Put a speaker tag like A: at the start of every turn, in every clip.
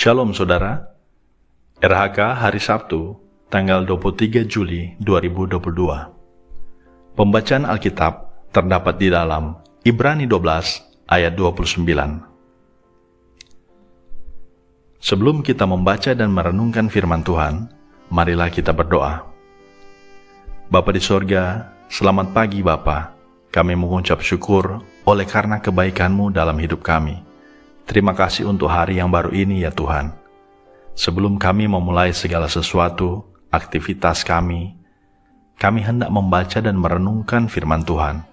A: Shalom saudara, RHK hari Sabtu, tanggal 23 Juli 2022. Pembacaan Alkitab terdapat di dalam Ibrani 12 ayat 29. Sebelum kita membaca dan merenungkan firman Tuhan, marilah kita berdoa. Bapa di sorga, selamat pagi Bapa. Kami mengucap syukur oleh karena kebaikan-Mu dalam hidup kami. Terima kasih untuk hari yang baru ini ya Tuhan. Sebelum kami memulai segala sesuatu, aktivitas kami hendak membaca dan merenungkan firman Tuhan.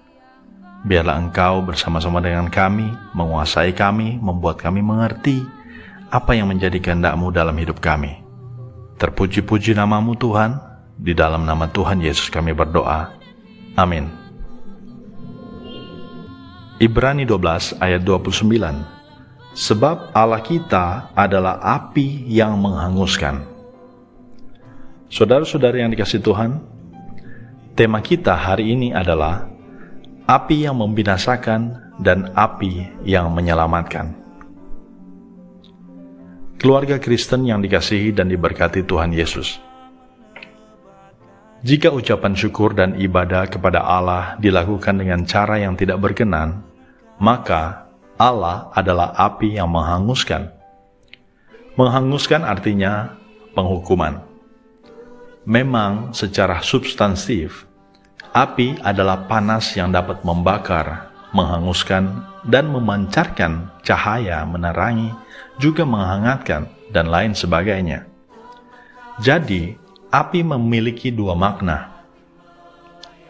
A: Biarlah Engkau bersama-sama dengan kami, menguasai kami, membuat kami mengerti apa yang menjadi kehendak-Mu dalam hidup kami. Terpuji-puji nama-Mu Tuhan, di dalam nama Tuhan Yesus kami berdoa. Amin. Ibrani 12 ayat 29. Sebab Allah kita adalah api yang menghanguskan. Saudara-saudari yang dikasihi Tuhan, tema kita hari ini adalah api yang membinasakan dan api yang menyelamatkan. Keluarga Kristen yang dikasihi dan diberkati Tuhan Yesus. Jika ucapan syukur dan ibadah kepada Allah dilakukan dengan cara yang tidak berkenan, maka Allah adalah api yang menghanguskan. Menghanguskan artinya penghukuman. Memang secara substansif, api adalah panas yang dapat membakar, menghanguskan, dan memancarkan cahaya, menerangi, juga menghangatkan, dan lain sebagainya. Jadi, api memiliki dua makna.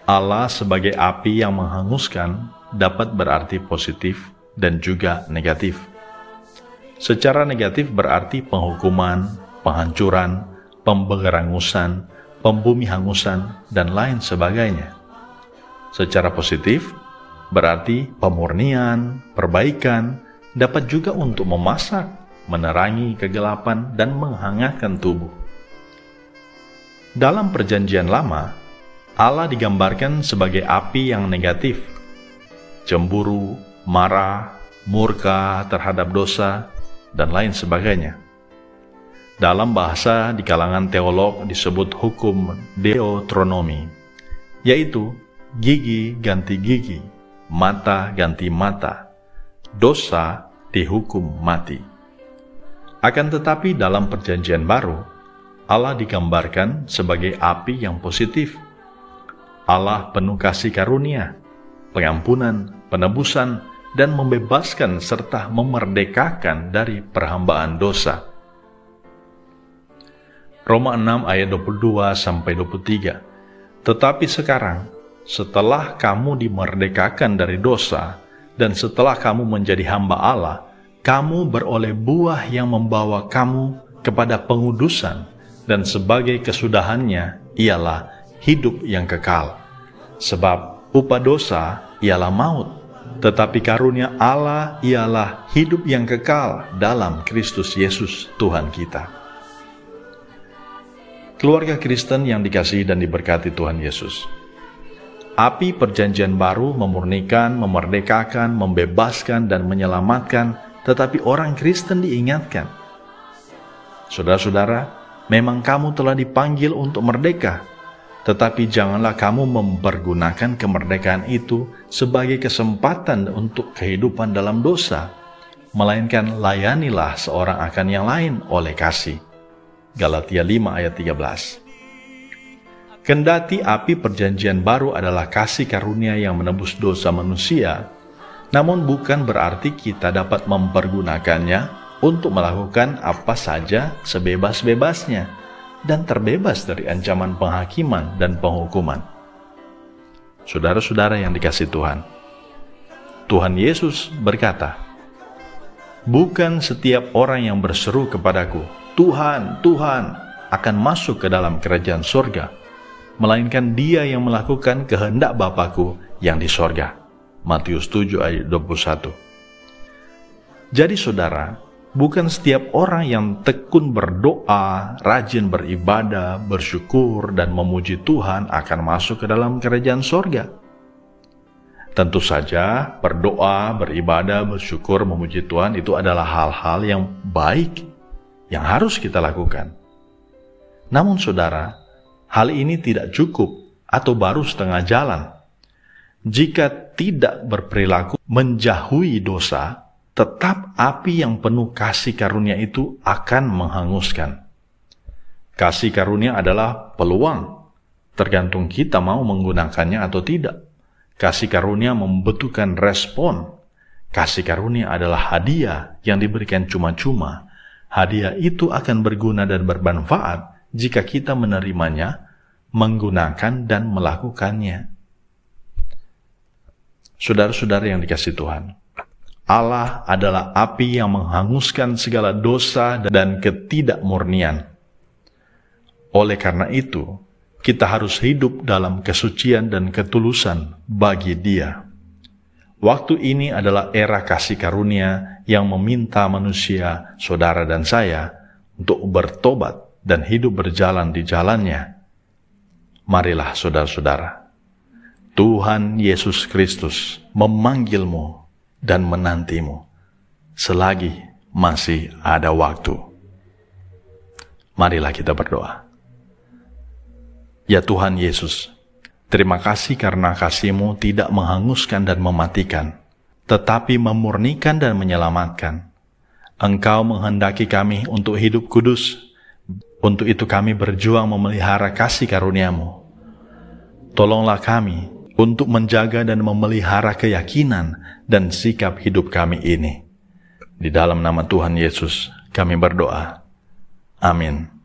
A: Allah sebagai api yang menghanguskan dapat berarti positif dan juga negatif. Secara negatif berarti penghukuman, penghancuran, pemberangusan, pembumi hangusan, dan lain sebagainya. Secara positif berarti pemurnian, perbaikan, dapat juga untuk memasak, menerangi kegelapan, dan menghangatkan tubuh. Dalam Perjanjian Lama, Allah digambarkan sebagai api yang negatif, cemburu, marah, murka terhadap dosa, dan lain sebagainya. Dalam bahasa di kalangan teolog disebut hukum deuteronomi, yaitu gigi ganti gigi, mata ganti mata, dosa dihukum mati. Akan tetapi dalam Perjanjian Baru, Allah digambarkan sebagai api yang positif. Allah penuh kasih karunia, pengampunan, penebusan, dan membebaskan serta memerdekakan dari perhambaan dosa. Roma 6 ayat 22-23. Tetapi sekarang, setelah kamu dimerdekakan dari dosa, dan setelah kamu menjadi hamba Allah, kamu beroleh buah yang membawa kamu kepada pengudusan, dan sebagai kesudahannya ialah hidup yang kekal. Sebab upah dosa ialah maut, tetapi karunia Allah ialah hidup yang kekal dalam Kristus Yesus Tuhan kita. Keluarga Kristen yang dikasihi dan diberkati Tuhan Yesus. Api Perjanjian Baru memurnikan, memerdekakan, membebaskan, dan menyelamatkan, tetapi orang Kristen diingatkan. Saudara-saudara, memang kamu telah dipanggil untuk merdeka, tetapi janganlah kamu mempergunakan kemerdekaan itu sebagai kesempatan untuk kehidupan dalam dosa, melainkan layanilah seorang akan yang lain oleh kasih. Galatia 5 ayat 13. Kendati api Perjanjian Baru adalah kasih karunia yang menebus dosa manusia, namun bukan berarti kita dapat mempergunakannya untuk melakukan apa saja sebebas-bebasnya dan terbebas dari ancaman penghakiman dan penghukuman. Saudara-saudara yang dikasihi Tuhan, Tuhan Yesus berkata, "Bukan setiap orang yang berseru kepadaku, Tuhan, Tuhan, akan masuk ke dalam kerajaan sorga, melainkan dia yang melakukan kehendak Bapa-Ku yang di sorga." Matius 7 ayat 21. Jadi saudara, bukan setiap orang yang tekun berdoa, rajin beribadah, bersyukur, dan memuji Tuhan akan masuk ke dalam kerajaan sorga. Tentu saja berdoa, beribadah, bersyukur, memuji Tuhan itu adalah hal-hal yang baik. yang harus kita lakukan. Namun saudara, hal ini tidak cukup atau baru setengah jalan. Jika tidak berperilaku menjauhi dosa, tetap api yang penuh kasih karunia itu akan menghanguskan. Kasih karunia adalah peluang, tergantung kita mau menggunakannya atau tidak. Kasih karunia membutuhkan respon. Kasih karunia adalah hadiah yang diberikan cuma-cuma. Hadiah itu akan berguna dan bermanfaat jika kita menerimanya, menggunakan dan melakukannya. Saudara-saudara yang dikasihi Tuhan, Allah adalah api yang menghanguskan segala dosa dan ketidakmurnian. Oleh karena itu, kita harus hidup dalam kesucian dan ketulusan bagi Dia. Waktu ini adalah era kasih karunia yang meminta manusia, saudara dan saya, untuk bertobat dan hidup berjalan di jalannya. Marilah saudara-saudara, Tuhan Yesus Kristus memanggilmu dan menantimu selagi masih ada waktu. Marilah kita berdoa. Ya Tuhan Yesus, terima kasih karena kasih-Mu tidak menghanguskan dan mematikan, tetapi memurnikan dan menyelamatkan. Engkau menghendaki kami untuk hidup kudus. Untuk itu kami berjuang memelihara kasih karunia-Mu. Tolonglah kami untuk menjaga dan memelihara keyakinan dan sikap hidup kami ini. Di dalam nama Tuhan Yesus kami berdoa. Amin.